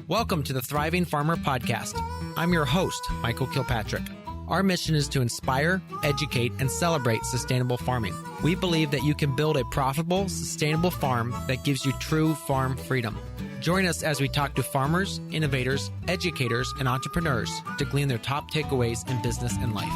Welcome to the Thriving Farmer Podcast. I'm your host, Michael Kilpatrick. Our mission is to inspire, educate, and celebrate sustainable farming. We believe that you can build a profitable, sustainable farm that gives you true farm freedom. Join us as we talk to farmers, innovators, educators, and entrepreneurs to glean their top takeaways in business and life.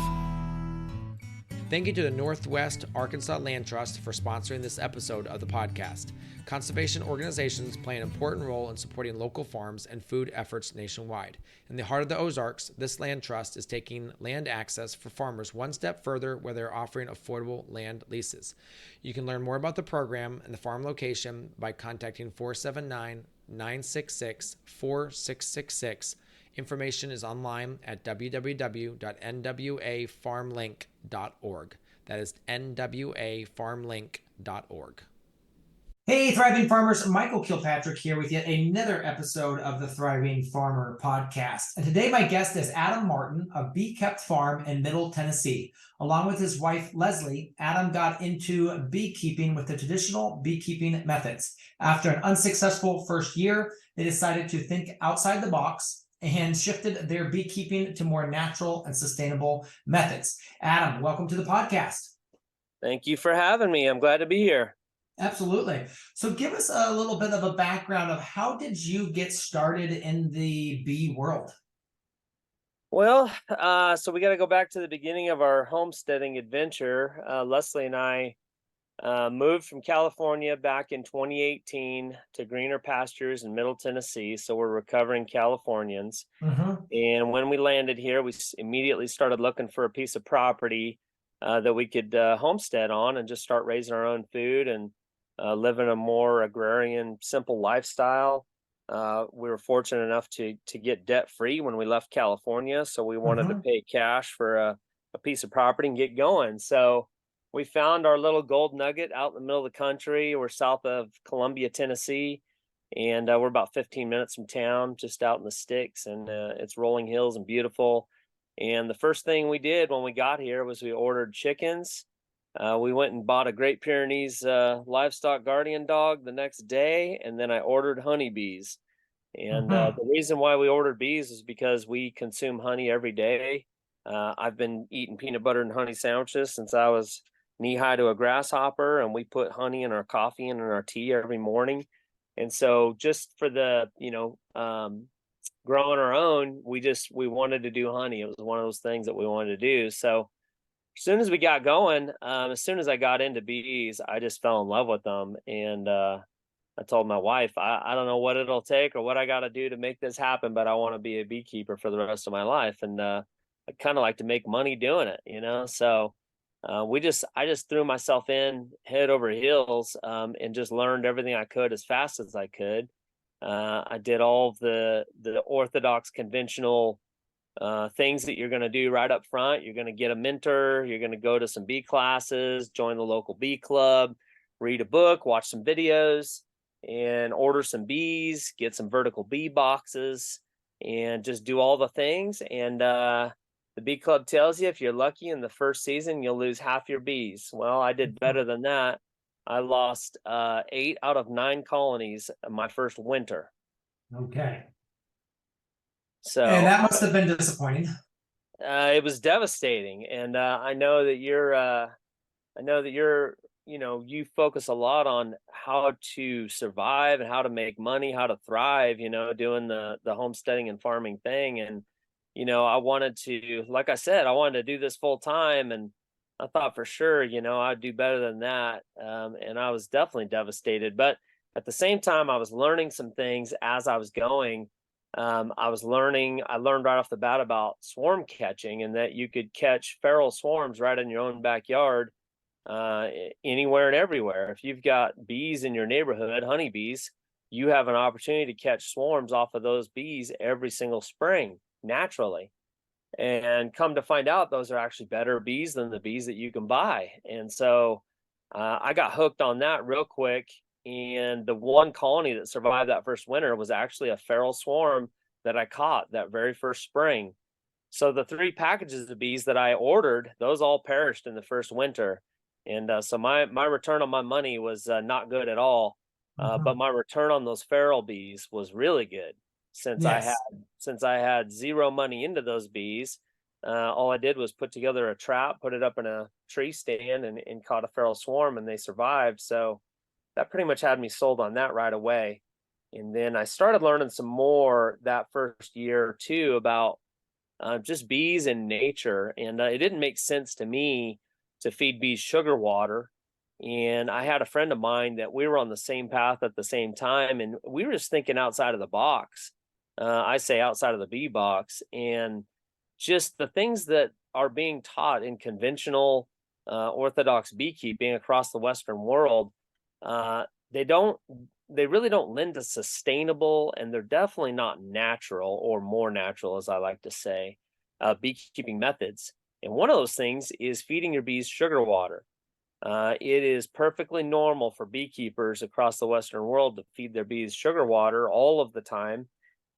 Thank you to the Northwest Arkansas Land Trust for sponsoring this episode of the podcast. Conservation organizations play an important role in supporting local farms and food efforts nationwide. In the heart of the Ozarks, this land trust is taking land access for farmers one step further where they're offering affordable land leases. You can learn more about the program and the farm location by contacting 479-966-4666. Information is online at www.nwafarmlink.org. That is nwafarmlink.org. Hey, Thriving Farmers, Michael Kilpatrick here with yet another episode of the Thriving Farmer Podcast. And today my guest is Adam Martin of Bee Kept Farm in Middle Tennessee. Along with his wife, Leslie, Adam got into beekeeping with the traditional beekeeping methods. After an unsuccessful first year, they decided to think outside the box and shifted their beekeeping to more natural and sustainable methods. Adam, welcome to the podcast. Thank you for having me. I'm glad to be here. Absolutely. So give us a little bit of a background of how did you get started in the bee world? Well, so we got to go back to the beginning of our homesteading adventure. Leslie and I moved from California back in 2018 to greener pastures in Middle Tennessee. So we're recovering Californians. And when we landed here, we immediately started looking for a piece of property that we could homestead on and just start raising our own food and living a more agrarian, simple lifestyle. We were fortunate enough to get debt free when we left California. So we wanted to pay cash for a piece of property and get going. So we found our little gold nugget out in the middle of the country. We're south of Columbia, Tennessee, and we're about 15 minutes from town, just out in the sticks, and it's rolling hills and beautiful. And the first thing we did when we got here was we ordered chickens. We went and bought a Great Pyrenees livestock guardian dog the next day, and then I ordered honeybees. And the reason why we ordered bees is because we consume honey every day. I've been eating peanut butter and honey sandwiches since I was knee-high to a grasshopper, and we put honey in our coffee and in our tea every morning. And so just for the, growing our own, we wanted to do honey. It was one of those things that we wanted to do. So as soon as we got going, as soon as I got into bees, I just fell in love with them. And I told my wife, I don't know what it'll take or what I got to do to make this happen, but I want to be a beekeeper for the rest of my life. And I kind of like to make money doing it, So I just threw myself in head over heels and just learned everything I could as fast as I could. I did all of the orthodox conventional things that you're going to do right up front. You're going to get a mentor. You're going to go to some bee classes, join the local bee club, read a book, watch some videos, and order some bees, get some vertical bee boxes, and just do all the things. And the bee club tells you if you're lucky in the first season, you'll lose half your bees. Well, I did better than that. I lost 8 out of 9 colonies my first winter. Okay. And that must have been disappointing. It was devastating. And I know that you focus a lot on how to survive and how to make money, how to thrive, doing the homesteading and farming thing. And, I wanted to, like I said, I wanted to do this full time. And I thought for sure, I'd do better than that. And I was definitely devastated. But at the same time, I was learning some things as I was going. I learned right off the bat about swarm catching and that you could catch feral swarms right in your own backyard, anywhere and everywhere. If you've got bees in your neighborhood, honeybees, you have an opportunity to catch swarms off of those bees every single spring naturally. And come to find out, those are actually better bees than the bees that you can buy. And so I got hooked on that real quick. And the one colony that survived that first winter was actually a feral swarm that I caught that very first spring. So the 3 packages of bees that I ordered, those all perished in the first winter. And so my return on my money was not good at all. But my return on those feral bees was really good. since Yes. I had zero money into those bees. All I did was put together a trap, put it up in a tree stand, and caught a feral swarm, and they survived. So that pretty much had me sold on that right away. And then I started learning some more that first year or two about just bees and nature. And it didn't make sense to me to feed bees sugar water. And I had a friend of mine that we were on the same path at the same time, and we were just thinking outside of the box. I say outside of the bee box, and just the things that are being taught in conventional orthodox beekeeping across the Western world. Uh, they don't they really don't lend to sustainable, and they're definitely not natural, or more natural, as I like to say, beekeeping methods. And one of those things is feeding your bees sugar water. It is perfectly normal for beekeepers across the Western world to feed their bees sugar water all of the time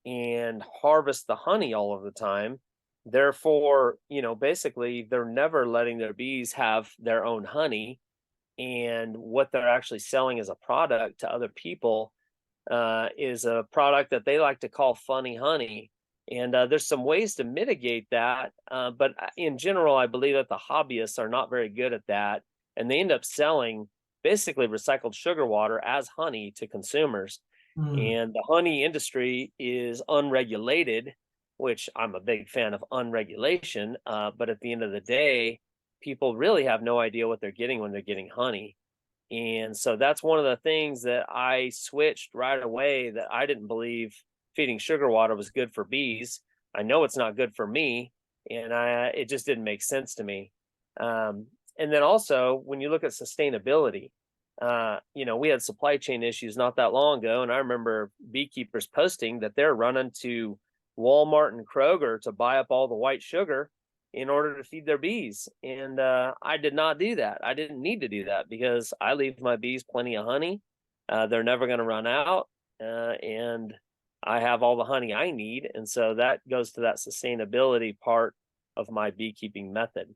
and harvest the honey all of the time. Therefore, basically, they're never letting their bees have their own honey, and what they're actually selling as a product to other people is a product that they like to call funny honey. And there's some ways to mitigate that, but in general, I believe that the hobbyists are not very good at that, and they end up selling basically recycled sugar water as honey to consumers. Mm. And the honey industry is unregulated, which I'm a big fan of unregulation. But at the end of the day, people really have no idea what they're getting when they're getting honey. And so that's one of the things that I switched right away, that I didn't believe feeding sugar water was good for bees. I know it's not good for me, and it just didn't make sense to me. And then also, when you look at sustainability, we had supply chain issues not that long ago, and I remember beekeepers posting that they're running to Walmart and Kroger to buy up all the white sugar in order to feed their bees. And I did not do that. I didn't need to do that because I leave my bees plenty of honey. They're never going to run out. And I have all the honey I need. And so that goes to that sustainability part of my beekeeping method.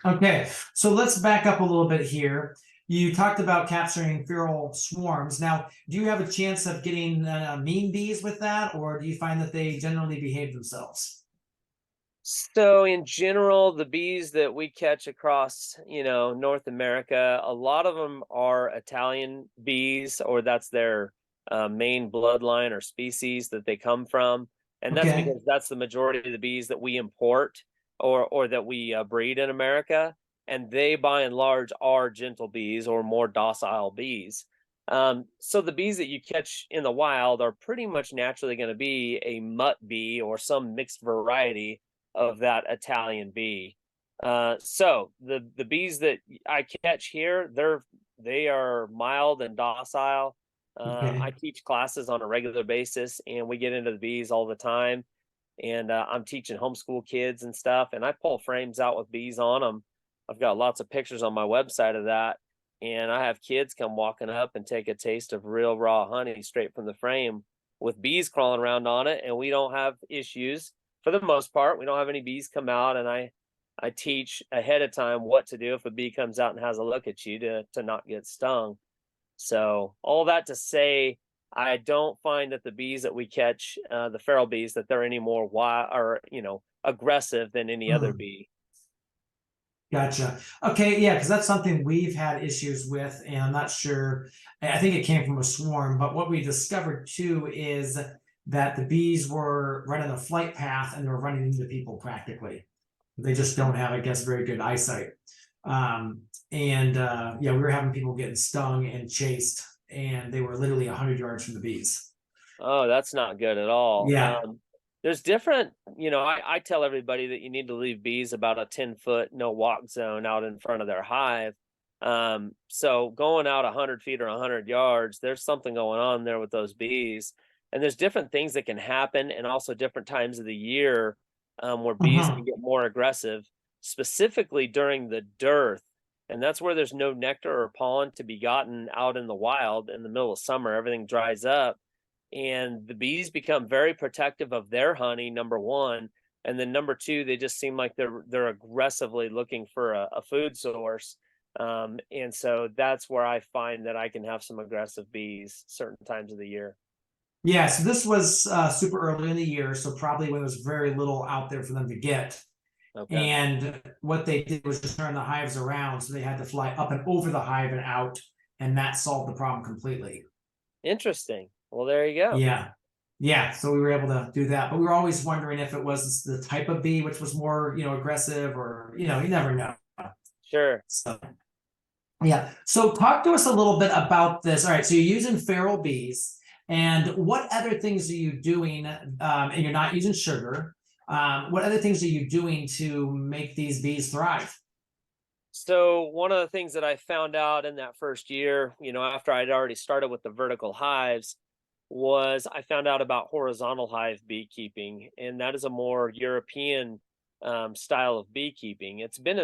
Okay, so let's back up a little bit here. You talked about capturing feral swarms. Now, do you have a chance of getting mean bees with that, or do you find that they generally behave themselves? So in general, the bees that we catch across, North America, a lot of them are Italian bees, or that's their main bloodline or species that they come from, and that's Okay. because that's the majority of the bees that we import, or that we breed in America, and they by and large are gentle bees or more docile bees. So the bees that you catch in the wild are pretty much naturally going to be a mutt bee or some mixed variety of that Italian bee. So the bees that I catch here, they are mild and docile. Okay. I teach classes on a regular basis, and we get into the bees all the time. And I'm teaching homeschool kids and stuff, and I pull frames out with bees on them. I've got lots of pictures on my website of that, and I have kids come walking up and take a taste of real raw honey straight from the frame with bees crawling around on it, and we don't have issues for the most part. We don't have any bees come out, and I teach ahead of time what to do if a bee comes out and has a look at you to not get stung. So all that to say, I don't find that the bees that we catch, the feral bees, that they're any more wild or aggressive than any other Mm. bee. Gotcha. Okay, yeah, because that's something we've had issues with, and I'm not sure. I think it came from a swarm, but what we discovered too is that the bees were running a flight path and they were running into people practically. They just don't have, I guess, very good eyesight. And yeah, we were having people getting stung and chased, and they were literally 100 yards from the bees. Oh, that's not good at all. Yeah. There's different, I tell everybody that you need to leave bees about a 10-foot no walk zone out in front of their hive. So going out 100 feet or 100 yards, there's something going on there with those bees. And there's different things that can happen, and also different times of the year where bees can Mhm. get more aggressive, specifically during the dearth. And that's where there's no nectar or pollen to be gotten out in the wild in the middle of summer. Everything dries up, and the bees become very protective of their honey, number one, and then number two, they just seem like they're aggressively looking for a food source. And so that's where I find that I can have some aggressive bees certain times of the year. Yeah, so this was super early in the year, so probably when there was very little out there for them to get. Okay. And what they did was just turn the hives around, so they had to fly up and over the hive and out, and that solved the problem completely. Interesting. Well, there you go. Yeah. Yeah, so we were able to do that, but we were always wondering if it was the type of bee which was more, aggressive, or you never know. Sure. So yeah. So talk to us a little bit about this. All right, so you're using feral bees, and what other things are you doing? And you're not using sugar. What other things are you doing to make these bees thrive? So one of the things that I found out in that first year, after I'd already started with the vertical hives, was I found out about horizontal hive beekeeping, and that is a more European style of beekeeping. It's been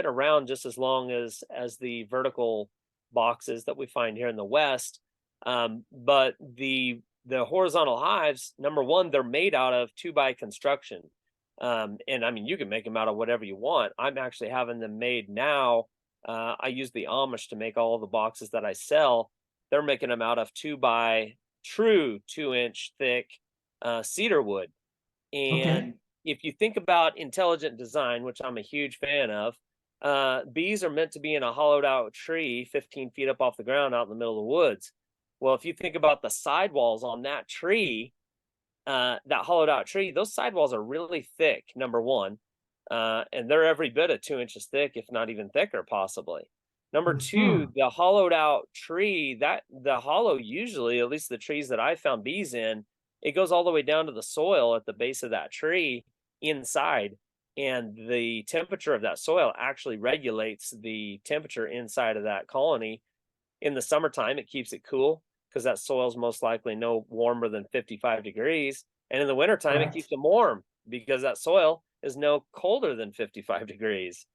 around just as long as the vertical boxes that we find here in the West. But the horizontal hives, number one, they're made out of two by construction. And I mean, you can make them out of whatever you want. I'm actually having them made now. I use the Amish to make all of the boxes that I sell. They're making them out of true 2-inch thick cedar wood. Okay. And if you think about intelligent design, which I'm a huge fan of, bees are meant to be in a hollowed out tree 15 feet up off the ground out in the middle of the woods. Well, if you think about the sidewalls on that tree, that hollowed out tree, those sidewalls are really thick, number one. And they're every bit of 2 inches thick, if not even thicker, possibly. Number two, Mhm. the hollowed out tree, that the hollow usually, at least the trees that I found bees in, it goes all the way down to the soil at the base of that tree inside. And the temperature of that soil actually regulates the temperature inside of that colony. In the summertime, it keeps it cool because that soil's most likely no warmer than 55 degrees. And in the wintertime, it keeps Correct. them warm because that soil is no colder than 55 degrees.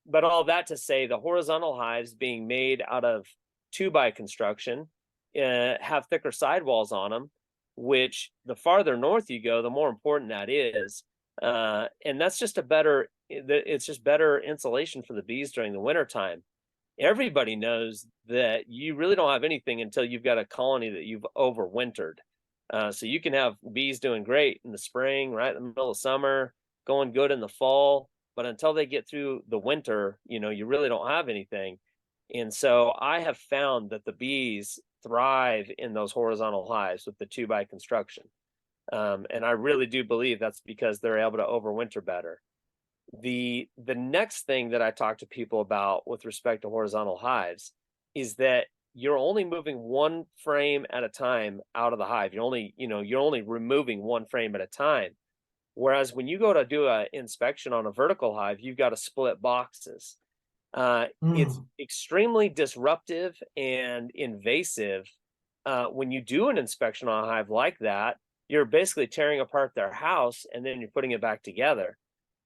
But all that to say, the horizontal hives being made out of two by construction have thicker sidewalls on them, which the farther north you go, the more important that is. And that's just it's just better insulation for the bees during the wintertime. Everybody knows that you really don't have anything until you've got a colony that you've overwintered. So you can have bees doing great in the spring, right in the middle of summer, going good in the fall, but until they get through the winter, you really don't have anything. And so I have found that the bees thrive in those horizontal hives with the two by construction. And I really do believe that's because they're able to overwinter better. The next thing that I talk to people about with respect to horizontal hives is that you're only moving one frame at a time out of the hive. You're only removing one frame at a time. Whereas when you go to do an inspection on a vertical hive, you've got to split boxes. It's Mm. extremely disruptive and invasive. When you do an inspection on a hive like that, you're basically tearing apart their house and then you're putting it back together.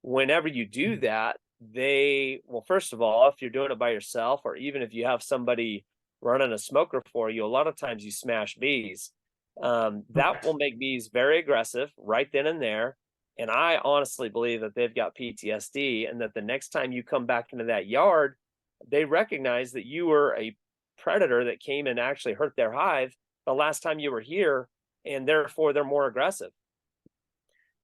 Whenever you do that, well, first of all, if you're doing it by yourself, or even if you have somebody running a smoker for you, a lot of times you smash bees. That will make bees very aggressive right then and there. And I honestly believe that they've got PTSD, and that the next time you come back into that yard, they recognize that you were a predator that came and actually hurt their hive the last time you were here, and therefore they're more aggressive.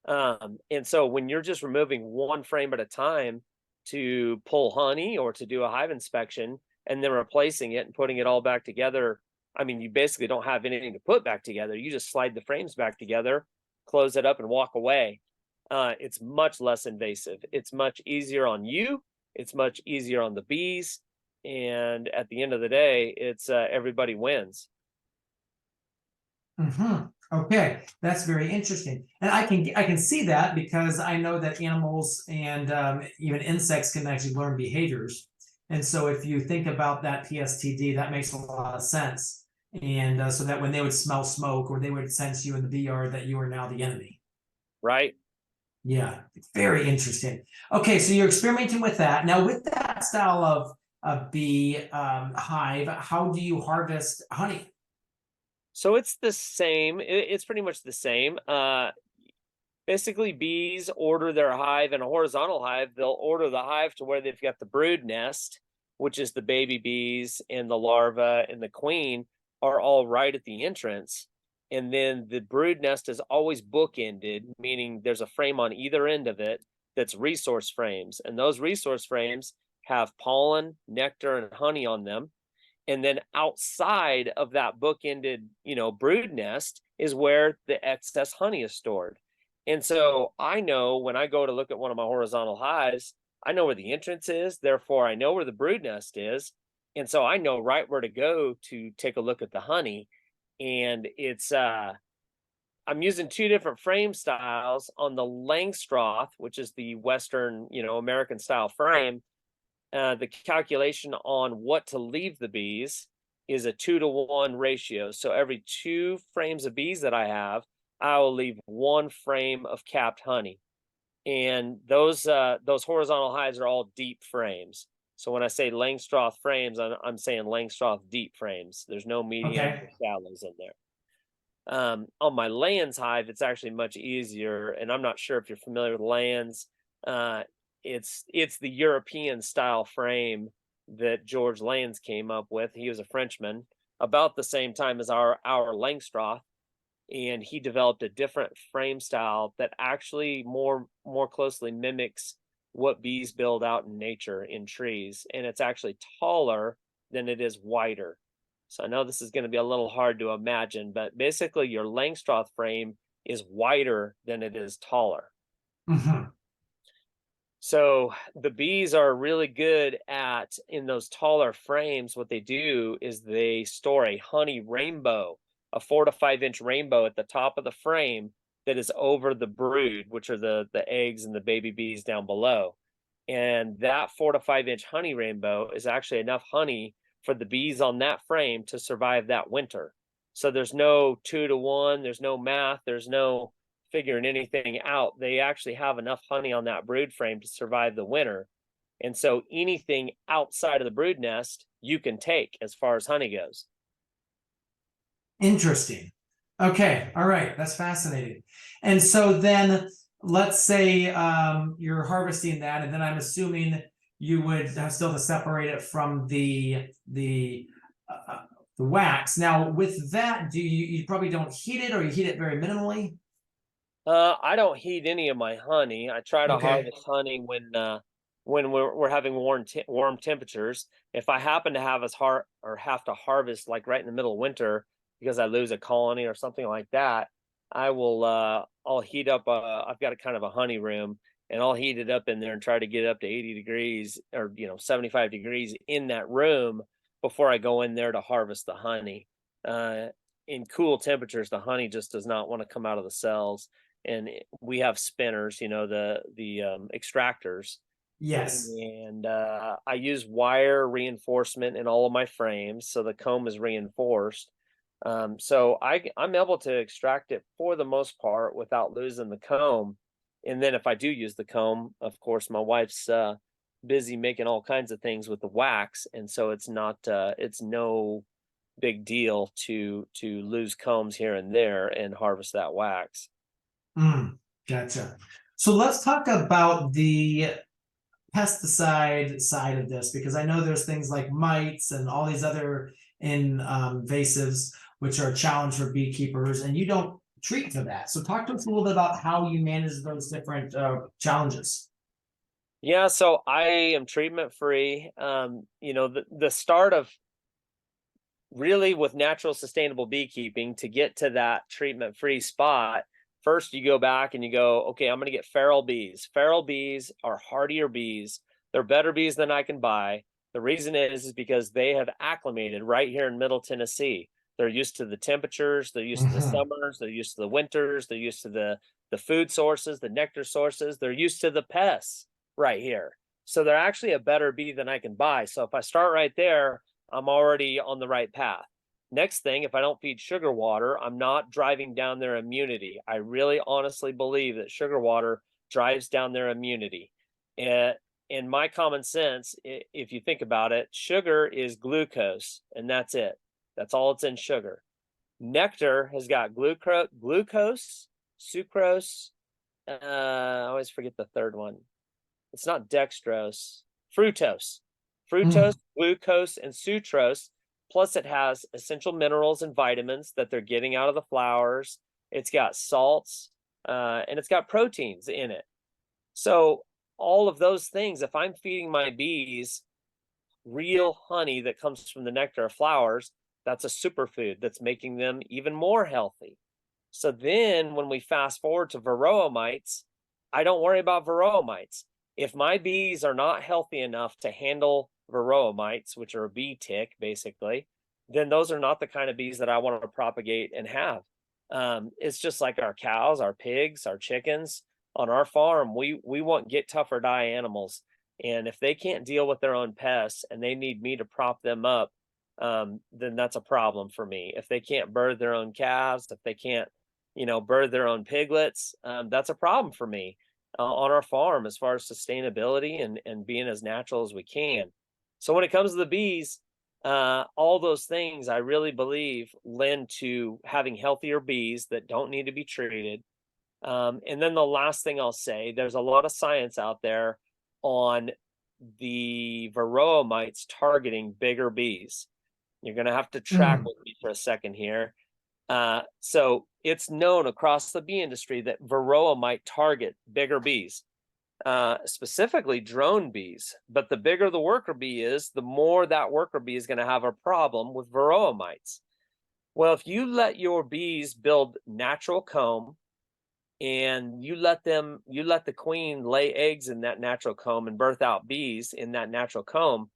And so when you're just removing one frame at a time to pull honey or to do a hive inspection and then replacing it and putting it all back together, I mean, you basically don't have anything to put back together. You just slide the frames back together, close it up, and walk away. It's much less invasive. It's much easier on you. It's much easier on the bees. And at the end of the day, it's everybody wins. Hmm. Okay, that's very interesting, and I can see that because I know that animals and even insects can actually learn behaviors, and so if you think about that PSTD, that makes a lot of sense, and so that when they would smell smoke or they would sense you in the bee yard, that you are now the enemy. Right? Yeah, very interesting. Okay, so you're experimenting with that now. With that style of bee hive, how do you harvest honey? So it's the same. It's pretty much the same. Basically, bees order their hive in a horizontal hive. They'll order the hive to where they've got the brood nest, which is the baby bees and the larva and the queen are all right at the entrance. And then the brood nest is always bookended, meaning there's a frame on either end of it that's resource frames. And those resource frames have pollen, nectar, and honey on them. And then outside of that bookended, brood nest is where the excess honey is stored. And so I know when I go to look at one of my horizontal hives, I know where the entrance is. Therefore, I know where the brood nest is. And so I know right where to go to take a look at the honey. And I'm using two different frame styles on the Langstroth, which is the Western, American style frame. The calculation on what to leave the bees is a 2-to-1 ratio. So every 2 frames of bees that I have, I will leave 1 frame of capped honey. And those horizontal hives are all deep frames. So when I say Langstroth frames, I'm saying Langstroth deep frames. There's no medium or shallows in there. On my Lands hive, it's actually much easier, and I'm not sure if you're familiar with Lands. It's the European style frame that George Lands came up with. He was a Frenchman about the same time as our Langstroth, and he developed a different frame style that actually more closely mimics what bees build out in nature in trees, and it's actually taller than it is wider. So I know this is going to be a little hard to imagine, but basically your Langstroth frame is wider than it is taller. Mm-hmm. So the bees are really good at, in those taller frames, what they do is they store a honey rainbow, a 4 to 5 inch rainbow at the top of the frame that is over the brood, which are the eggs and the baby bees down below. And that 4 to 5 inch honey rainbow is actually enough honey for the bees on that frame to survive that winter. So there's no 2-to-1, there's no math, there's no figuring anything out. They actually have enough honey on that brood frame to survive the winter. And so anything outside of the brood nest you can take as far as honey goes. Interesting. Okay. All right. That's fascinating. And so then let's say you're harvesting that, and then I'm assuming you would have still to separate it from the wax. Now, with that, do you probably don't heat it, or you heat it very minimally? I don't heat any of my honey. I try to Okay. harvest honey when we're having warm temperatures. If I happen to have have to harvest like right in the middle of winter because I lose a colony or something like that, I'll heat up. I've got a kind of a honey room, and I'll heat it up in there and try to get it up to 80 degrees or 75 degrees in that room before I go in there to harvest the honey. In cool temperatures, the honey just does not want to come out of the cells. And we have spinners, the extractors. Yes. And I use wire reinforcement in all of my frames, so the comb is reinforced. So I'm able to extract it for the most part without losing the comb. And then if I do use the comb, of course, my wife's busy making all kinds of things with the wax, and so it's no big deal to lose combs here and there and harvest that wax. Gotcha. So let's talk about the pesticide side of this, because I know there's things like mites and all these other invasives which are a challenge for beekeepers, and you don't treat for that. So talk to us a little bit about how you manage those different challenges. Yeah, so I am treatment free. The start of really with natural sustainable beekeeping, to get to that treatment free spot, first you go back and you go, okay, I'm going to get feral bees. Feral bees are hardier bees. They're better bees than I can buy. The reason is because they have acclimated right here in Middle Tennessee. They're used to the temperatures, they're used to the summers, they're used to the winters, they're used to the food sources, the nectar sources, they're used to the pests right here. So they're actually a better bee than I can buy. So if I start right there, I'm already on the right path. Next thing, if I don't feed sugar water, I'm not driving down their immunity. I really honestly believe that sugar water drives down their immunity. And in my common sense, if you think about it, sugar is glucose, and that's it. That's all it's in sugar. Nectar has got glucose, sucrose. I always forget the third one. It's not dextrose, fructose. Fructose, glucose, and sucrose, Plus, it has essential minerals and vitamins that they're getting out of the flowers. It's got salts, and it's got proteins in it. So all of those things, if I'm feeding my bees real honey that comes from the nectar of flowers, that's a superfood that's making them even more healthy. So then when we fast forward to varroa mites, I don't worry about varroa mites. If my bees are not healthy enough to handle varroa mites, which are a bee tick basically, then those are not the kind of bees that I want to propagate and have. It's just like our cows, our pigs, our chickens on our farm. We want get tough or die animals, and if they can't deal with their own pests and they need me to prop them up, then that's a problem for me. If they can't birth their own calves, if they can't, birth their own piglets, that's a problem for me on our farm as far as sustainability and being as natural as we can. So when it comes to the bees, all those things I really believe lend to having healthier bees that don't need to be treated. And then the last thing I'll say, there's a lot of science out there on the varroa mites targeting bigger bees. You're going to have to track with me for a second here. So it's known across the bee industry that varroa might target bigger bees, specifically drone bees. But the bigger the worker bee is, the more that worker bee is going to have a problem with varroa mites. Well, if you let your bees build natural comb, and you let the queen lay eggs in that natural comb and birth out bees in that natural comb,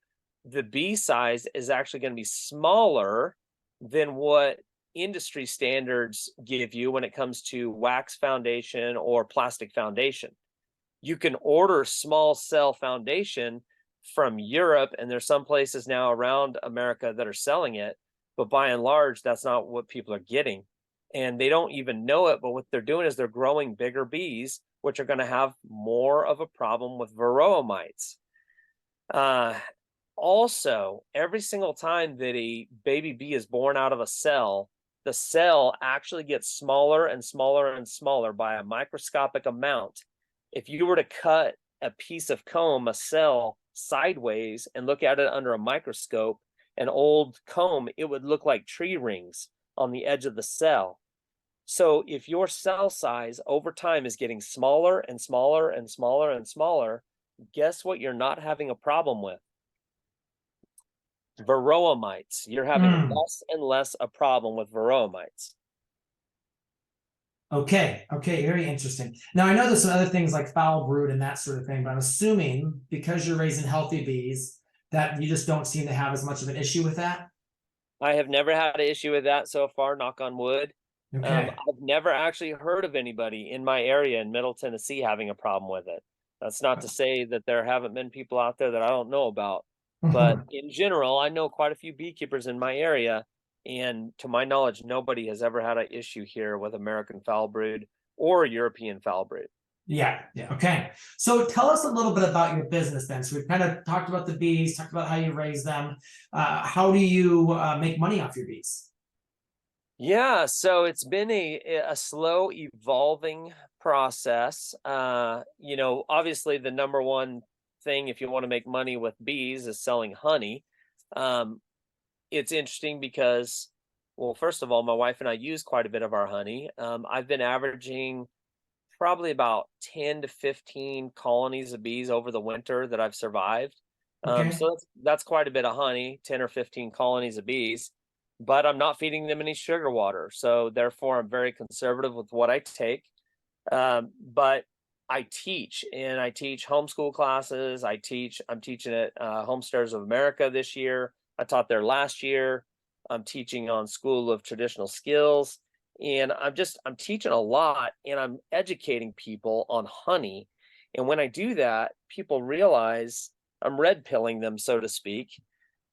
the bee size is actually going to be smaller than what industry standards give you when it comes to wax foundation or plastic foundation. You can order small cell foundation from Europe, and there's some places now around America that are selling it, but by and large, that's not what people are getting. And they don't even know it, but what they're doing is they're growing bigger bees, which are going to have more of a problem with varroa mites. Also, every single time that a baby bee is born out of a cell, the cell actually gets smaller and smaller and smaller by a microscopic amount. If you were to cut a piece of comb, a cell, sideways and look at it under a microscope, an old comb, it would look like tree rings on the edge of the cell. So if your cell size over time is getting smaller and smaller and smaller and smaller, guess what you're not having a problem with? Varroa mites. You're having less and less a problem with varroa mites. Okay, very interesting. Now I know there's some other things like foul brood and that sort of thing, but I'm assuming because you're raising healthy bees that you just don't seem to have as much of an issue with that. I have never had an issue with that so far, knock on wood. Okay. I've never actually heard of anybody in my area in Middle Tennessee having a problem with it. That's not to say that there haven't been people out there that I don't know about. But in general, I know quite a few beekeepers in my area, and to my knowledge, nobody has ever had an issue here with American foul brood or European foul brood. Yeah. Okay. So tell us a little bit about your business then. So we've kind of talked about the bees, talked about how you raise them. How do you make money off your bees? Yeah, so it's been a slow evolving process. Obviously the number one thing if you want to make money with bees is selling honey. It's interesting because, well, first of all, my wife and I use quite a bit of our honey. I've been averaging probably about 10 to 15 colonies of bees over the winter that I've survived. Okay. So that's quite a bit of honey, 10 or 15 colonies of bees, but I'm not feeding them any sugar water. So therefore, I'm very conservative with what I take. But I teach, and I teach homeschool classes. I'm teaching at Homesteaders of America this year. I taught there last year. I'm teaching on School of Traditional Skills. And I'm teaching a lot, and I'm educating people on honey. And when I do that, people realize I'm red pilling them, so to speak.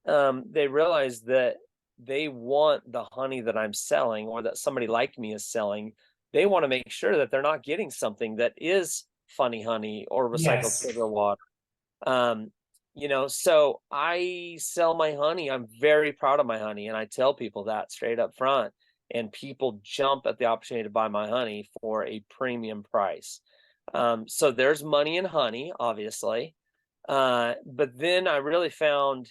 They realize that they want the honey that I'm selling or that somebody like me is selling. They want to make sure that they're not getting something that is funny honey or recycled sugar water. So I sell my honey. I'm very proud of my honey, and I tell people that straight up front. And people jump at the opportunity to buy my honey for a premium price. So there's money in honey, obviously. But then I really found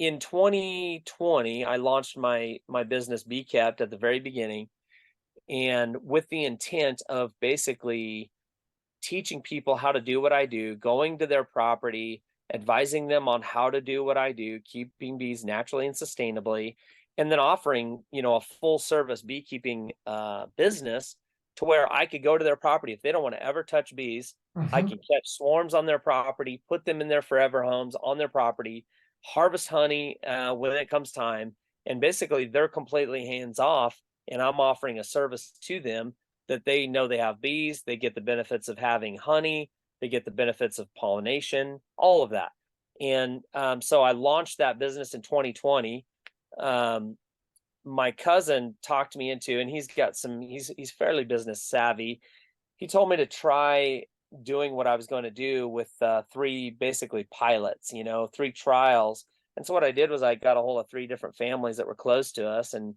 in 2020, I launched my business Be Kept at the very beginning, and with the intent of basically teaching people how to do what I do, going to their property, advising them on how to do what I do, keeping bees naturally and sustainably, and then offering, a full service beekeeping business to where I could go to their property. If they don't want to ever touch bees, I Hmm. can catch swarms on their property, put them in their forever homes on their property, harvest honey when it comes time, and basically they're completely hands off. And I'm offering a service to them that they know they have bees, they get the benefits of having honey, they get the benefits of pollination, all of that. And so I launched that business in 2020. Um, my cousin talked me into, and he's fairly business savvy. He told me to try doing what I was going to do with three basically pilots, three trials. And so what I did was I got a hold of three different families that were close to us and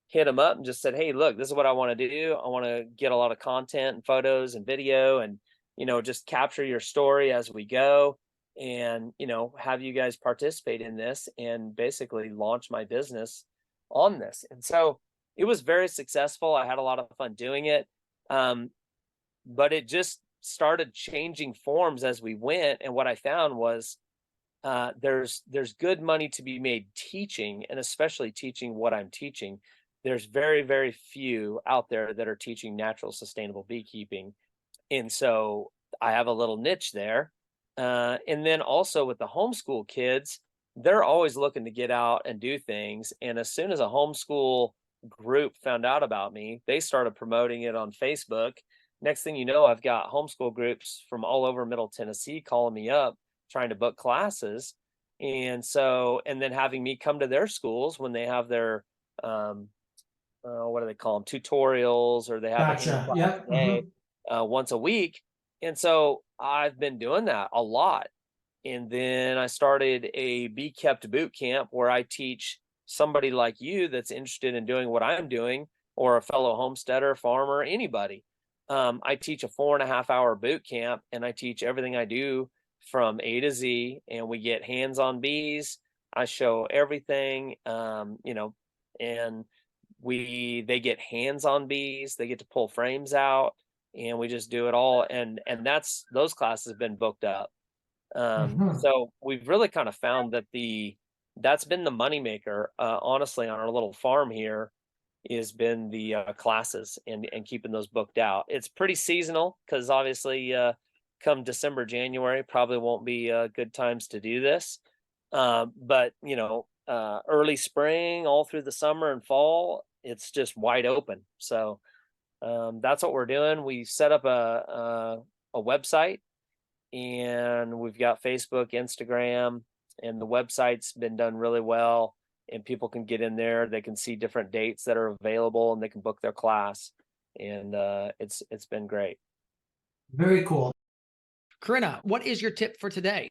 hit them up and just said, "Hey, look, this is what I want to do. I want to get a lot of content and photos and video and, just capture your story as we go and, have you guys participate in this and basically launch my business on this." And so it was very successful. I had a lot of fun doing it. Um, but it just started changing forms as we went. And what I found was there's good money to be made teaching, and especially teaching what I'm teaching. There's very, very few out there that are teaching natural, sustainable beekeeping, and so I have a little niche there. And then also with the homeschool kids, they're always looking to get out and do things. And as soon as a homeschool group found out about me, they started promoting it on Facebook. Next thing you know, I've got homeschool groups from all over Middle Tennessee calling me up, trying to book classes. And so, and then having me come to their schools when they have their, um, what do they call them, tutorials, or they have a hand Gotcha. class Yep. day once a week. And so I've been doing that a lot. And then I started a Bee Kept boot camp where I teach somebody like you that's interested in doing what I'm doing, or a fellow homesteader, farmer, anybody. I teach a 4.5 hour boot camp, and I teach everything I do from A to Z, and we get hands on bees. I show everything, and they get hands on bees, they get to pull frames out, and we just do it all. And those classes have been booked up. Hmm. So we've really kind of found that that's been the moneymaker, honestly, on our little farm here, has been the classes and keeping those booked out. It's pretty seasonal because obviously, come December, January, probably won't be good times to do this. But early spring, all through the summer and fall, it's just wide open. So that's what we're doing. We set up a website, and we've got Facebook, Instagram, and the website's been done really well. And people can get in there, they can see different dates that are available, and they can book their class. And it's been great. Very cool. Corinna, what is your tip for today?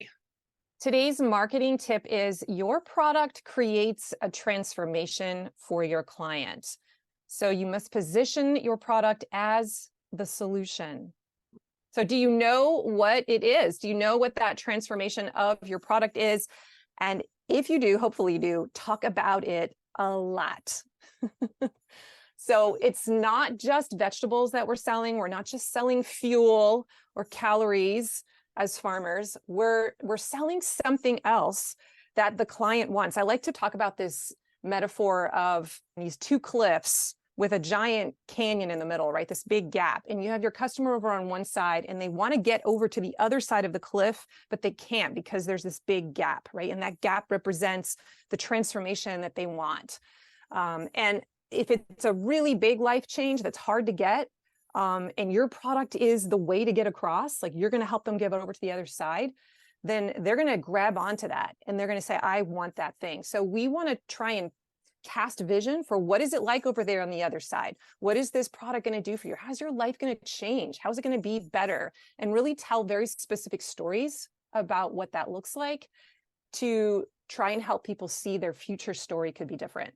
Today's marketing tip is your product creates a transformation for your client. So you must position your product as the solution. So do you know what it is? Do you know what that transformation of your product is? And if you do, hopefully you do, talk about it a lot. So it's not just vegetables that we're selling. We're not just selling fuel or calories as farmers. We're selling something else that the client wants. I like to talk about this metaphor of these two cliffs with a giant canyon in the middle, right? This big gap. And you have your customer over on one side, and they want to get over to the other side of the cliff, but they can't because there's this big gap, right? And that gap represents the transformation that they want. And if it's a really big life change that's hard to get, and your product is the way to get across, like you're going to help them get over to the other side, then they're going to grab onto that and they're going to say, I want that thing. So we want to try and cast vision for what is it like over there on the other side? What is this product going to do for you? How's your life going to change? How's it going to be better? And really tell very specific stories about what that looks like to try and help people see their future story could be different.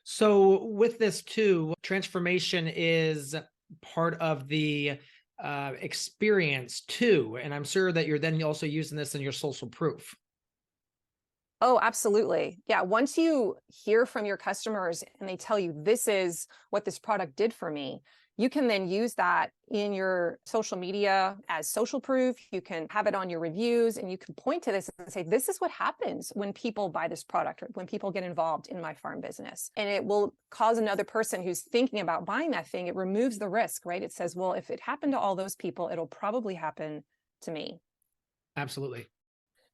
So with this too, transformation is part of the experience too. And I'm sure that you're then also using this in your social proof. Oh, absolutely. Yeah. Once you hear from your customers and they tell you this is what this product did for me, you can then use that in your social media as social proof. You can have it on your reviews and you can point to this and say, this is what happens when people buy this product or when people get involved in my farm business. And it will cause another person who's thinking about buying that thing, it removes the risk, right? It says, well, if it happened to all those people, it'll probably happen to me. Absolutely.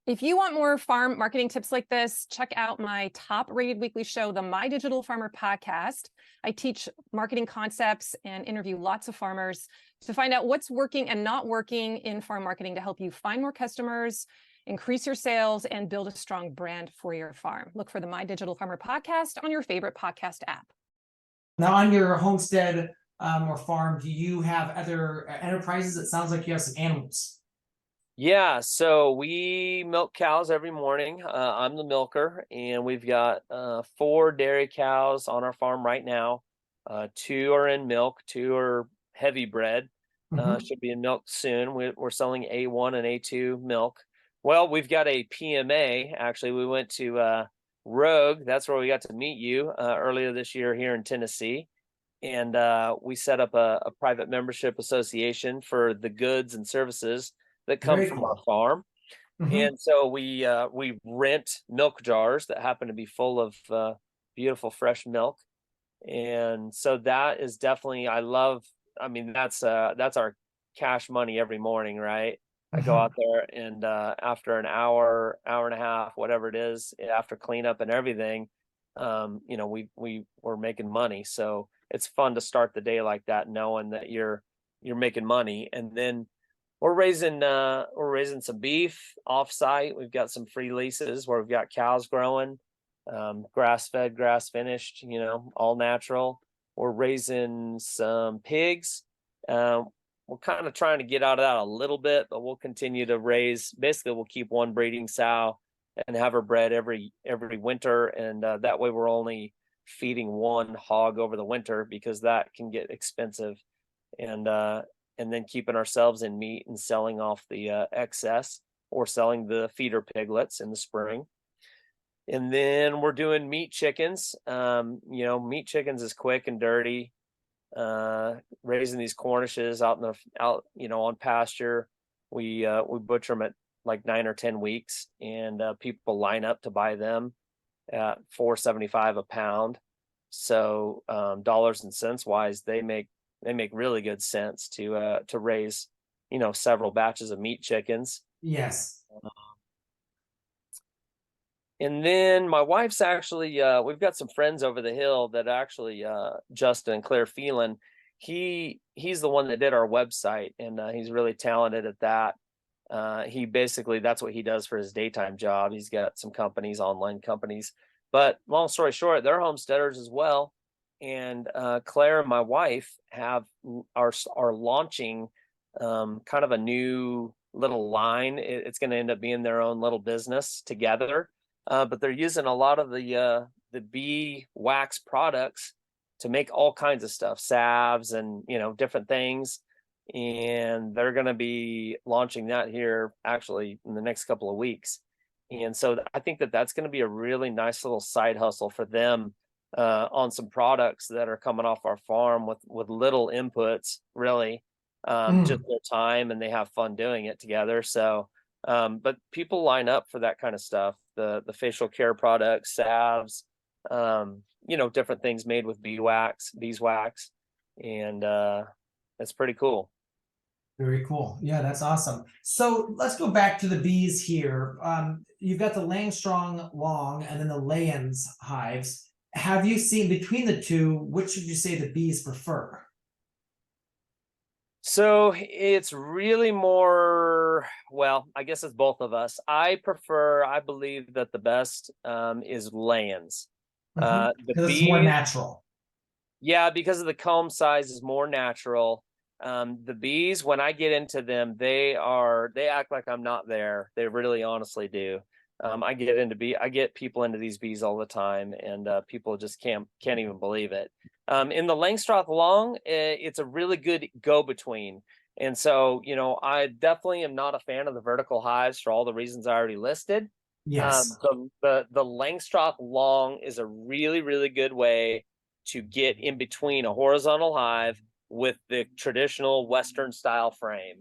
If you want more farm marketing tips like this, check out my top rated weekly show, the My Digital Farmer podcast. I teach marketing concepts and interview lots of farmers to find out what's working and not working in farm marketing to help you find more customers, increase your sales, and build a strong brand for your farm. Look for the My Digital Farmer podcast on your favorite podcast app. Now, on your homestead or farm, do you have other enterprises? It sounds like you have some animals. Yeah, so we milk cows every morning. I'm the milker, and we've got 4 dairy cows on our farm right now. 2 are in milk, 2 are heavy bred. Should be in milk soon. We're selling A1 and A2 milk. Well, we've got a PMA. Actually, we went to Rogue. That's where we got to meet you earlier this year here in Tennessee. And we set up a private membership association for the goods and services that come Very from our cool. farm. Mhm. And so we rent milk jars that happen to be full of beautiful fresh milk. And so that is definitely, I mean, that's our cash money every morning, right? I go out there and after an hour, hour and a half, whatever it is, after cleanup and everything, we're making money. So it's fun to start the day like that, knowing that you're making money. And then we're raising some beef off-site. We've got some free leases where we've got cows growing, grass-fed, grass-finished, all natural. We're raising some pigs. We're kind of trying to get out of that a little bit, but we'll continue to raise. Basically, we'll keep one breeding sow and have her bred every winter, and that way we're only feeding one hog over the winter because that can get expensive. And then keeping ourselves in meat and selling off the excess or selling the feeder piglets in the spring. And then we're doing meat chickens. Meat chickens is quick and dirty. Raising these Cornishes out on pasture. We butcher them at like 9 or 10 weeks, and people line up to buy them at $4.75 a pound. So dollars and cents wise, they make really good sense to raise, several batches of meat chickens. Yes. And then my wife's actually, we've got some friends over the hill that actually, Justin and Claire Phelan, he's the one that did our website, and he's really talented at that. He basically, that's what he does for his daytime job. He's got some companies, online companies, but long story short, they're homesteaders as well. And Claire and my wife are launching kind of a new little line. It's going to end up being their own little business together, but they're using a lot of the bee wax products to make all kinds of stuff, salves and different things. And they're going to be launching that here actually in the next couple of weeks. And so I think that's going to be a really nice little side hustle for them. On some products that are coming off our farm with little inputs, really, just their time, and they have fun doing it together. So, but people line up for that kind of stuff, the facial care products, salves, different things made with beeswax, and it's pretty cool. Very cool. Yeah, that's awesome. So let's go back to the bees here. You've got the Langstrong long and then the Layens hives. Have you seen between the two, which would you say the bees prefer? So it's really more, well, I guess it's both of us. I believe that the best is Layens. The Because it's more bees, natural. yeah, because of the comb size is more natural. The bees, when I get into them, they act like I'm not there. They really honestly do. I get people into these bees all the time, and people just can't even believe it. In the Langstroth long, it's a really good go-between. And so, I definitely am not a fan of the vertical hives for all the reasons I already listed. Yes. The Langstroth long is a really, really good way to get in between a horizontal hive with the traditional Western style frame,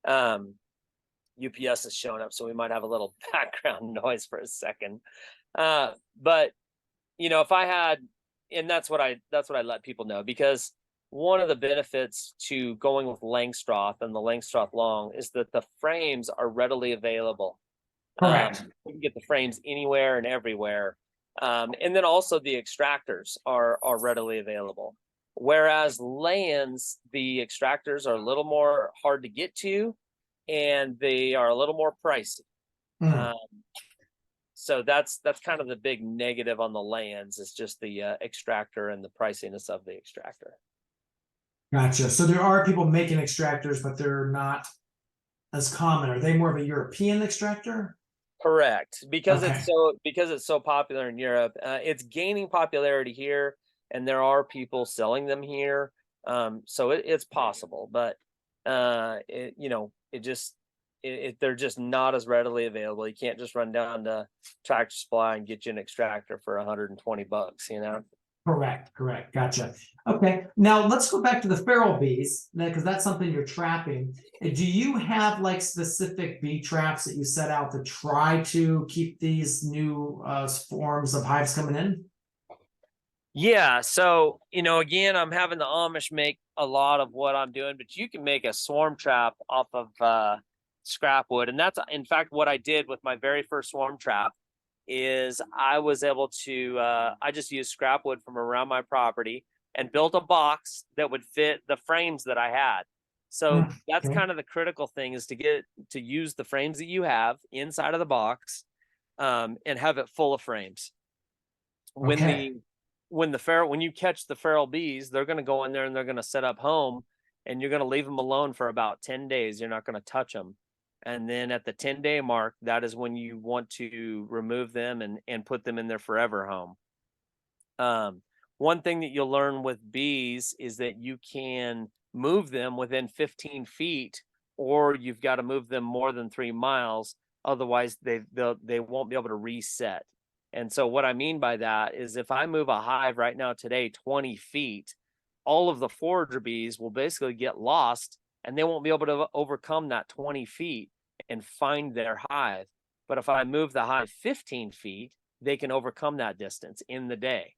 UPS is showing up, so we might have a little background noise for a second. But if I had, and that's what I let people know, because one of the benefits to going with Langstroth and the Langstroth long is that the frames are readily available. Correct. You can get the frames anywhere and everywhere. And then also the extractors are readily available. Whereas lands, the extractors are a little more hard to get to, and they are a little more pricey. Mm. So that's kind of the big negative on the lands, is just the extractor and the priciness of the extractor. Gotcha. So there are people making extractors, but they're not as common. Are they more of a European extractor? Correct, because Okay. it's so popular in Europe. It's gaining popularity here, and there are people selling them here. So it's possible, but they're just not as readily available. You can't just run down to Tractor Supply and get you an extractor for $120. Correct. Gotcha. Okay. Now let's go back to the feral bees, because that's something you're trapping. Do you have like specific bee traps that you set out to try to keep these new forms of hives coming in? Yeah. So, again, I'm having the Amish make a lot of what I'm doing, but you can make a swarm trap off of scrap wood. And that's, in fact, what I did with my very first swarm trap. Is I was able to, I just used scrap wood from around my property and built a box that would fit the frames that I had. So that's Okay. kind of the critical thing, is to use the frames that you have inside of the box, and have it full of frames. Okay. When you catch the feral bees, they're going to go in there and they're going to set up home, and you're going to leave them alone for about 10 days. You're not going to touch them. And then at the 10-day mark, that is when you want to remove them and put them in their forever home. One thing that you'll learn with bees is that you can move them within 15 feet, or you've got to move them more than 3 miles. Otherwise, they won't be able to reset. And so what I mean by that is, if I move a hive right now today 20 feet, all of the forager bees will basically get lost, and they won't be able to overcome that 20 feet and find their hive. But if I move the hive 15 feet, they can overcome that distance in the day.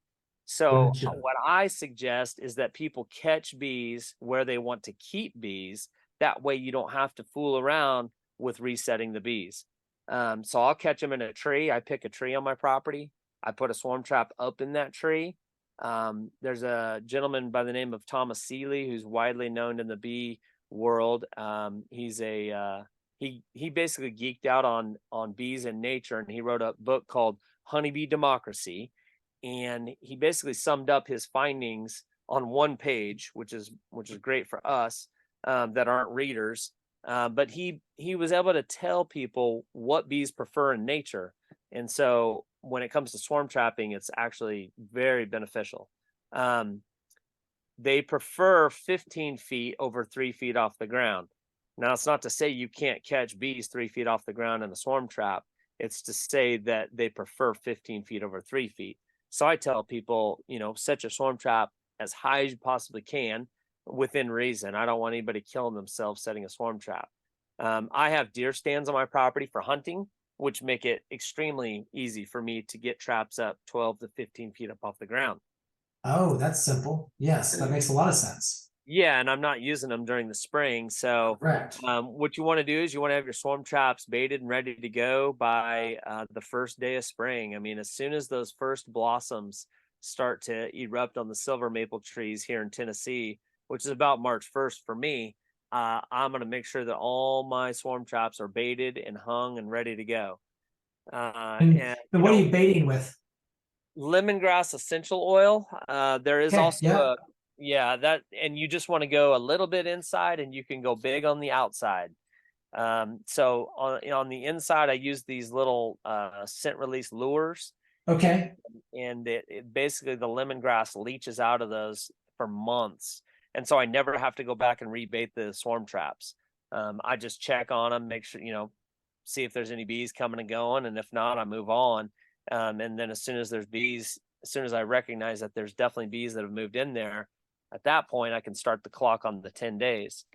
So Gotcha. what I suggest is that people catch bees where they want to keep bees. That way you don't have to fool around with resetting the bees. So I'll catch them in a tree. I pick a tree on my property. I put a swarm trap up in that tree. There's a gentleman by the name of Thomas Seeley, who's widely known in the bee world. He's he basically geeked out on bees and nature, and he wrote a book called Honeybee Democracy. And he basically summed up his findings on one page, which is great for us that aren't readers. But he was able to tell people what bees prefer in nature. And so when it comes to swarm trapping, it's actually very beneficial. They prefer 15 feet over 3 feet off the ground. Now, it's not to say you can't catch bees 3 feet off the ground in a swarm trap. It's to say that they prefer 15 feet over 3 feet. So I tell people, set your swarm trap as high as you possibly can within reason. I don't want anybody killing themselves setting a swarm trap. I have deer stands on my property for hunting, which make it extremely easy for me to get traps up 12 to 15 feet up off the ground. Oh, that's simple. Yes, that makes a lot of sense. Yeah, and I'm not using them during the spring. So Correct. what you want to do is you want to have your swarm traps baited and ready to go by the first day of spring. I mean, as soon as those first blossoms start to erupt on the silver maple trees here in Tennessee, which is about March 1st for me, I'm going to make sure that all my swarm traps are baited and hung and ready to go. And what are you baiting with? Lemongrass essential oil. There is Okay, also and you just want to go a little bit inside, and you can go big on the outside. So on the inside, I use these little scent release lures. Okay. And it basically, the lemongrass leaches out of those for months. And so I never have to go back and rebait the swarm traps. I just check on them, make sure, see if there's any bees coming and going, and if not, I move on. And then as soon as there's bees, as soon as I recognize that there's definitely bees that have moved in there, at that point I can start the clock on the 10 days.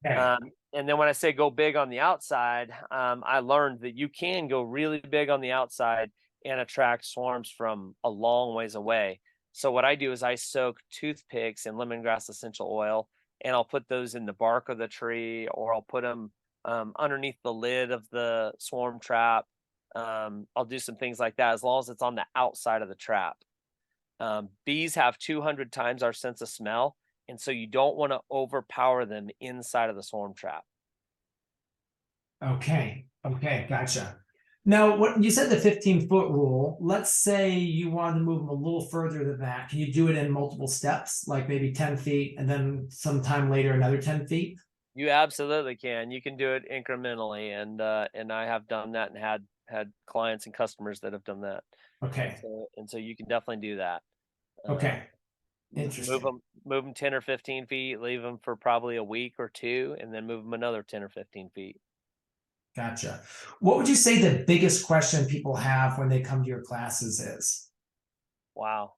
Okay. And then when I say go big on the outside, I learned that you can go really big on the outside and attract swarms from a long ways away. So what I do is I soak toothpicks in lemongrass essential oil, and I'll put those in the bark of the tree, or I'll put them underneath the lid of the swarm trap. I'll do some things like that as long as it's on the outside of the trap. Bees have 200 times our sense of smell, and so you don't want to overpower them inside of the swarm trap. Okay. Okay. Gotcha. Now, what you said, the 15-foot rule, let's say you wanted to move them a little further than that. Can you do it in multiple steps, like maybe 10 feet and then sometime later another 10 feet? You absolutely can. You can do it incrementally, and I have done that and had clients and customers that have done that. Okay. So you can definitely do that. Okay. Interesting. Move them 10 or 15 feet, leave them for probably a week or two, and then move them another 10 or 15 feet. Gotcha. What would you say the biggest question people have when they come to your classes is? Wow.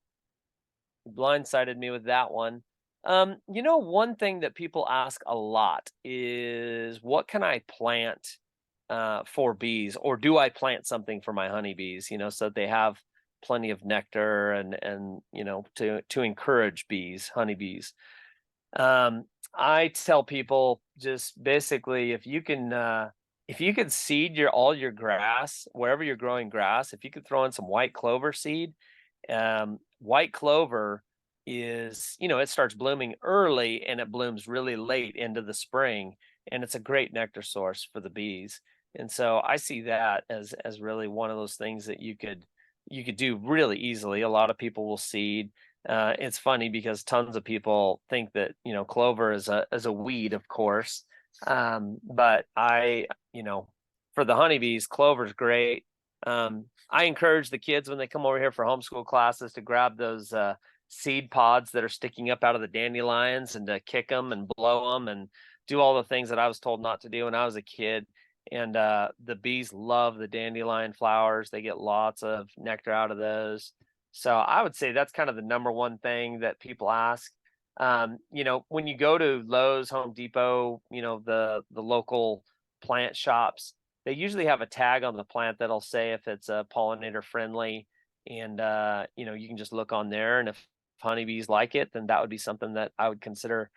You blindsided me with that one. One thing that people ask a lot is, what can I plant for bees, or do I plant something for my honeybees, so that they have plenty of nectar and to encourage honeybees. I tell people, just basically, if you could seed all your grass, wherever you're growing grass, if you could throw in some white clover seed. White clover is, it starts blooming early and it blooms really late into the spring, and it's a great nectar source for the bees. And so I see that as really one of those things that you could do really easily. A lot of people will seed. It's funny because tons of people think that clover is a weed, of course. But for the honeybees, clover's great. I encourage the kids when they come over here for homeschool classes to grab those seed pods that are sticking up out of the dandelions, and to kick them and blow them and do all the things that I was told not to do when I was a kid. And the bees love the dandelion flowers. They get lots of nectar out of those. So I would say that's kind of the number one thing that people ask. When you go to Lowe's, Home Depot, the local plant shops, they usually have a tag on the plant that'll say if it's pollinator friendly. And you can just look on there, and if honeybees like it, then that would be something that I would consider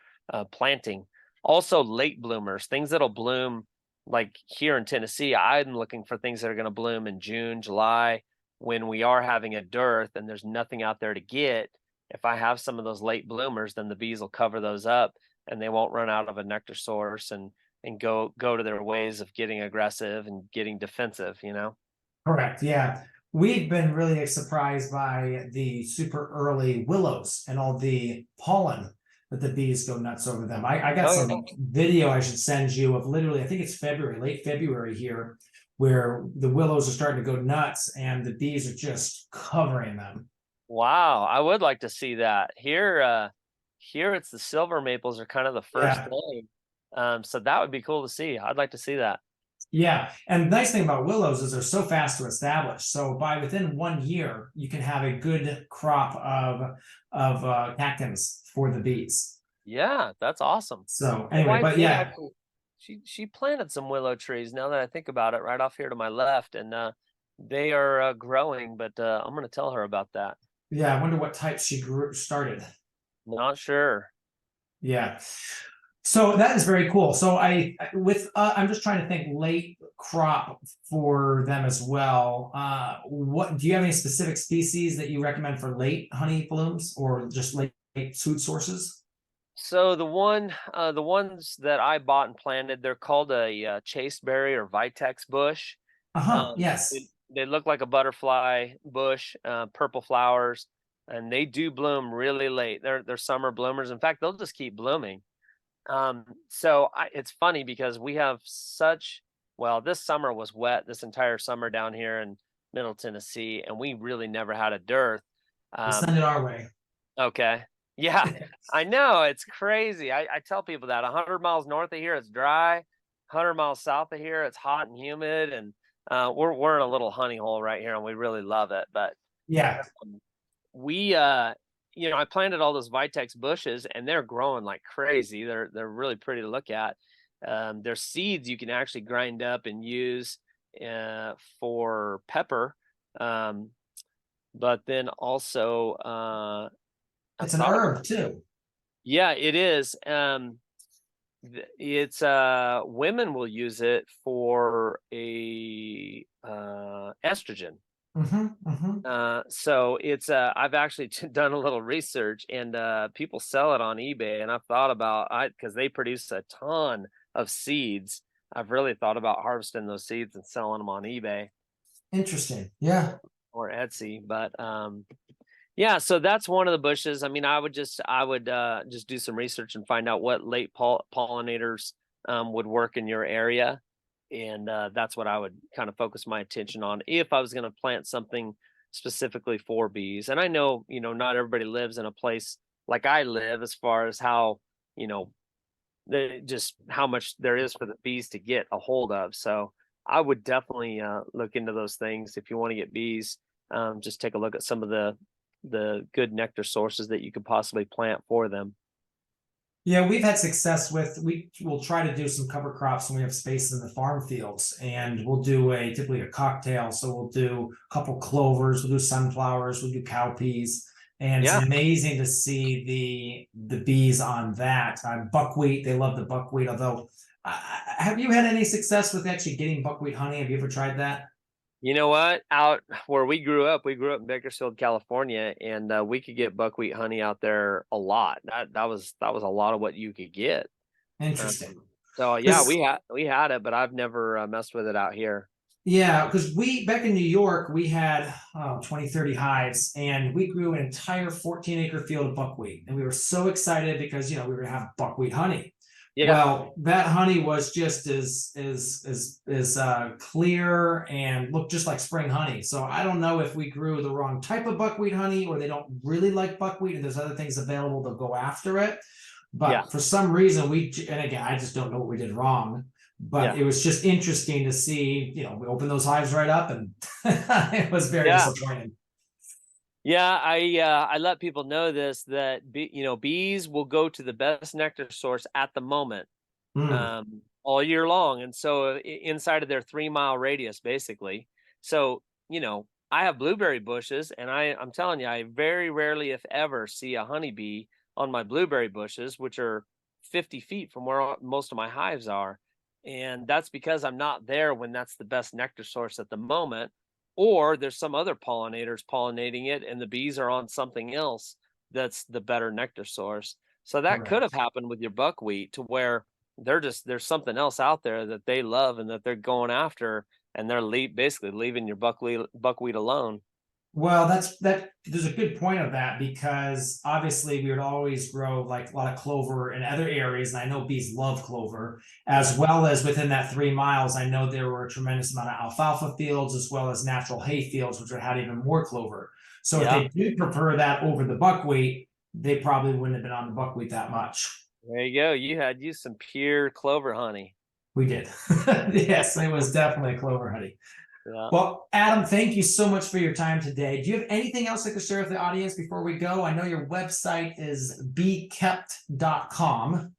planting. Also, late bloomers, things that'll bloom. Like here in Tennessee, I'm looking for things that are going to bloom in June, July, when we are having a dearth and there's nothing out there to get. If I have some of those late bloomers, then the bees will cover those up, and they won't run out of a nectar source and go to their ways of getting aggressive and getting defensive. Correct. Yeah. We've been really surprised by the super early willows and all the pollen that the bees go nuts over them. I got some video I should send you of literally, I think it's February, late February here, where the willows are starting to go nuts and the bees are just covering them. Wow, I would like to see that. Here it's the silver maples are kind of the first thing. So that would be cool to see. I'd like to see that. Yeah, and the nice thing about willows is they're so fast to establish. So within 1 year, you can have a good crop of catkins for the bees. Yeah, that's awesome. So anyway, but yeah, she planted some willow trees. Now that I think about it, right off here to my left, and they are growing. But I'm going to tell her about that. Yeah, I wonder what type she started. Not sure. Yeah. So that is very cool. So I'm just trying to think late crop for them as well. What do you have any specific species that you recommend for late honey blooms, or just late food sources? So the ones that I bought and planted, they're called a chasteberry or vitex bush. Yes. They look like a butterfly bush, purple flowers, and they do bloom really late. They're summer bloomers. In fact, they'll just keep blooming. It's funny because we have this summer was wet this entire summer down here in Middle Tennessee, and we really never had a dearth. Send it our way. Okay. Yeah, I know, it's crazy. I tell people that 100 miles north of here, it's dry. 100 miles south of here. It's hot and humid, and we're in a little honey hole right here, and we really love it. But Yeah. we I planted all those vitex bushes, and they're growing like crazy. They're really pretty to look at. Their seeds you can actually grind up and use for pepper. But then also I It's an thought about, herb too. yeah, it is. It's women will use it for a estrogen. So it's I've actually done a little research, and people sell it on eBay, and I've thought about because they produce a ton of seeds. I've really thought about harvesting those seeds and selling them on eBay Interesting. Yeah. or Etsy. But yeah, so that's one of the bushes. I mean, I would just do some research and find out what late pollinators would work in your area, and that's what I would kind of focus my attention on if I was going to plant something specifically for bees. And I know, not everybody lives in a place like I live, as far as how, just how much there is for the bees to get a hold of. So I would definitely look into those things if you want to get bees. Just take a look at some of the good nectar sources that you could possibly plant for them. Yeah, we've had success with, we will try to do some cover crops when we have space in the farm fields, and we'll do typically a cocktail. So we'll do a couple clovers, we'll do sunflowers, we'll do cowpeas, and it's Yeah. amazing to see the bees on that. Buckwheat, they love the buckwheat, although have you had any success with actually getting buckwheat honey? Have you ever tried that? You know what? Out where we grew up in Bakersfield, California, and we could get buckwheat honey out there a lot. That was a lot of what you could get. Interesting. So yeah, we had it, but I've never messed with it out here. Yeah, because back in New York, we had 20, 30 hives, and we grew an entire 14-acre field of buckwheat. And we were so excited because, we were going to have buckwheat honey. Yeah. Well, that honey was just as clear and looked just like spring honey. So I don't know if we grew the wrong type of buckwheat honey, or they don't really like buckwheat and there's other things available to go after it. But for some reason and again, I just don't know what we did wrong. But it was just interesting to see, we opened those hives right up, and it was very disappointing. Yeah, I let people know this, that bees will go to the best nectar source at the moment, all year long, and so inside of their 3-mile radius, basically. So I have blueberry bushes, and I'm telling you, I very rarely, if ever, see a honeybee on my blueberry bushes, which are 50 feet from where most of my hives are, and that's because I'm not there when that's the best nectar source at the moment. Or there's some other pollinators pollinating it, and the bees are on something else that's the better nectar source. So that could have happened with your buckwheat, to where there's something else out there that they love and that they're going after, and they're basically leaving your buckwheat alone. Well, there's a good point of that, because obviously we would always grow like a lot of clover in other areas, and I know bees love clover, as well as within that 3 miles. I know there were a tremendous amount of alfalfa fields, as well as natural hay fields, which had even more clover. So if they did prefer that over the buckwheat, they probably wouldn't have been on the buckwheat that much. There you go. You had some pure clover honey. We did. Yes, it was definitely clover honey. Yeah. Well, Adam, thank you so much for your time today. Do you have anything else I could share with the audience before we go? I know your website is beekept.com.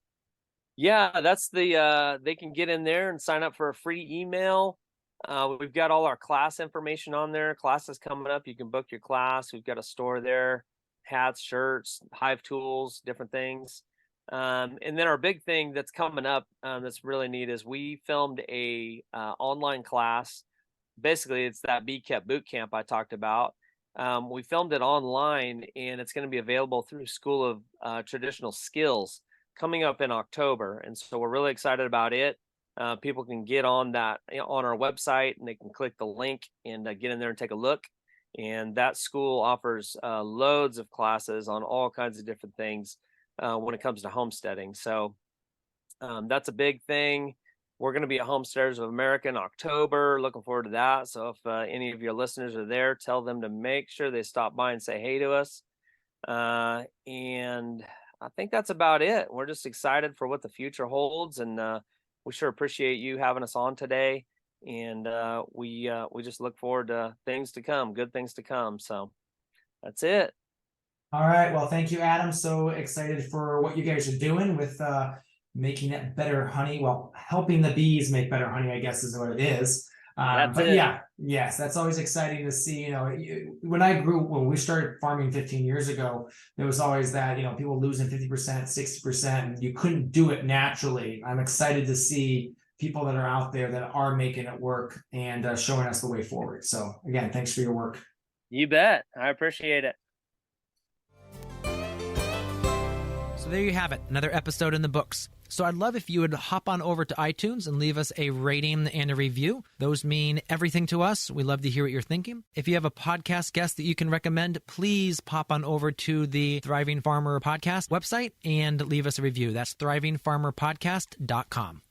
Yeah, that's they can get in there and sign up for a free email. We've got all our class information on there. Classes coming up. You can book your class. We've got a store there, hats, shirts, hive tools, different things. And then our big thing that's coming up that's really neat is we filmed a online class. Basically, it's that Bee Kept boot camp I talked about. We filmed it online, and it's going to be available through School of Traditional Skills coming up in October. And so we're really excited about it. People can get on that on our website, and they can click the link and get in there and take a look. And that school offers loads of classes on all kinds of different things when it comes to homesteading. So that's a big thing. We're going to be at Homesteaders of America in October. Looking forward to that. So if any of your listeners are there, tell them to make sure they stop by and say hey to us. And I think that's about it. We're just excited for what the future holds. And we sure appreciate you having us on today. And we just look forward to things to come, good things to come. So that's it. All right. Well, thank you, Adam. So excited for what you guys are doing with making it better honey. Well, helping the bees make better honey, I guess, is what it is. But yeah, yes, that's always exciting to see. When we started farming 15 years ago, there was always that, people losing 50%, 60%, and you couldn't do it naturally. I'm excited to see people that are out there that are making it work and showing us the way forward. So again, thanks for your work. You bet. I appreciate it. So there you have it, another episode in the books. So I'd love if you would hop on over to iTunes and leave us a rating and a review. Those mean everything to us. We love to hear what you're thinking. If you have a podcast guest that you can recommend, please pop on over to the Thriving Farmer Podcast website and leave us a review. That's thrivingfarmerpodcast.com.